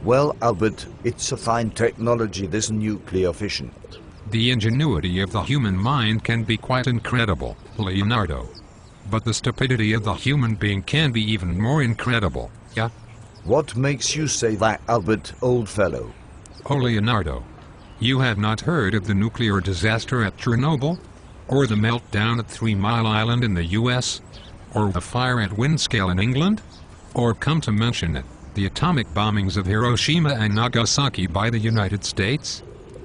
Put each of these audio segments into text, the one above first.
Well, Albert, it's a fine technology, this nuclear fission. The ingenuity of the human mind can be quite incredible, Leonardo. But the stupidity of the human being can be even more incredible, yeah? What makes you say that, Albert, old fellow? Oh, Leonardo. You have not heard of the nuclear disaster at Chernobyl? Or the meltdown at 3 Mile Island in the US? Or the fire at Windscale in England? Or, come to mention it, the atomic bombings of Hiroshima and Nagasaki by the United States?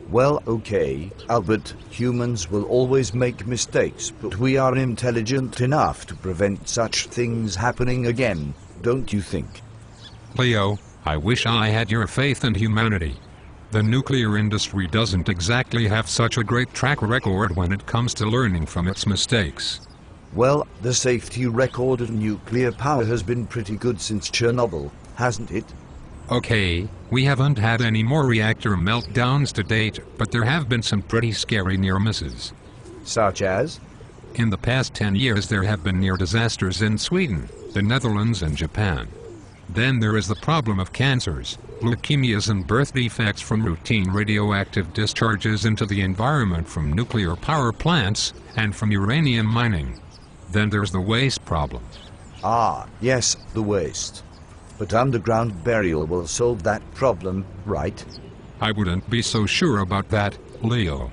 Well, okay, Albert, humans will always make mistakes, but we are intelligent enough to prevent such things happening again, don't you think? Leo, I wish I had your faith in humanity. The nuclear industry doesn't exactly have such a great track record when it comes to learning from its mistakes. Well, the safety record of nuclear power has been pretty good since Chernobyl, hasn't it? Okay, we haven't had any more reactor meltdowns to date, but there have been some pretty scary near misses. Such as? In the past 10 years there have been near disasters in Sweden, the Netherlands and Japan. Then there is the problem of cancers, leukemias and birth defects from routine radioactive discharges into the environment from nuclear power plants and from uranium mining. Then there's the waste problem. Ah, yes, the waste. But underground burial will solve that problem, right? I wouldn't be so sure about that, Leo.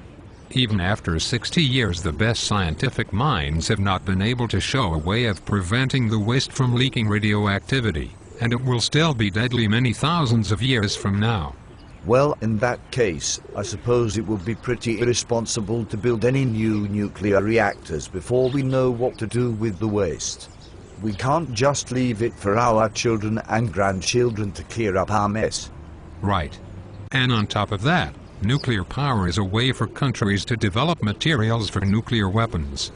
Even after 60 years the best scientific minds have not been able to show a way of preventing the waste from leaking radioactivity, and it will still be deadly many thousands of years from now. Well, in that case, I suppose it would be pretty irresponsible to build any new nuclear reactors before we know what to do with the waste. We can't just leave it for our children and grandchildren to clear up our mess. Right. And on top of that, nuclear power is a way for countries to develop materials for nuclear weapons.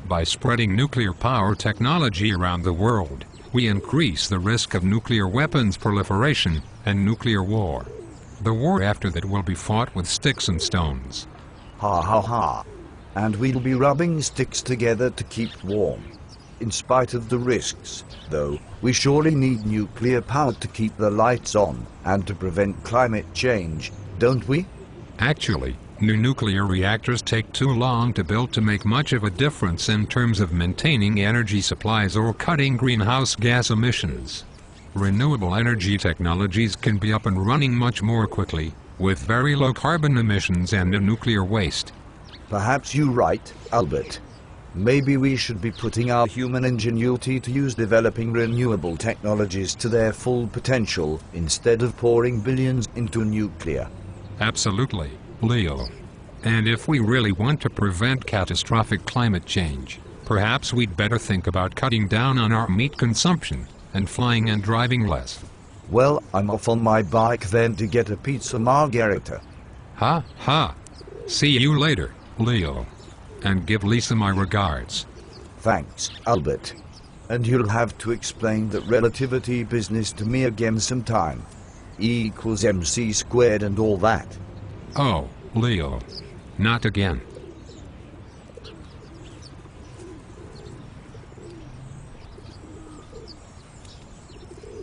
By spreading nuclear power technology around the world, we increase the risk of nuclear weapons proliferation and nuclear war. The war after that will be fought with sticks and stones. Ha ha ha. And we'll be rubbing sticks together to keep warm. In spite of the risks, though, we surely need nuclear power to keep the lights on and to prevent climate change, don't we? Actually, new nuclear reactors take too long to build to make much of a difference in terms of maintaining energy supplies or cutting greenhouse gas emissions. Renewable energy technologies can be up and running much more quickly, with very low carbon emissions and no nuclear waste. Perhaps you're right, Albert. Maybe we should be putting our human ingenuity to use developing renewable technologies to their full potential instead of pouring billions into nuclear. Absolutely, Leo. And if we really want to prevent catastrophic climate change, perhaps we'd better think about cutting down on our meat consumption and flying and driving less. Well, I'm off on my bike then to get a pizza margherita. Ha ha. See you later, Leo. And give Lisa my regards. Thanks, Albert. And you'll have to explain that relativity business to me again sometime. E = mc² and all that. Oh, Leo. Not again.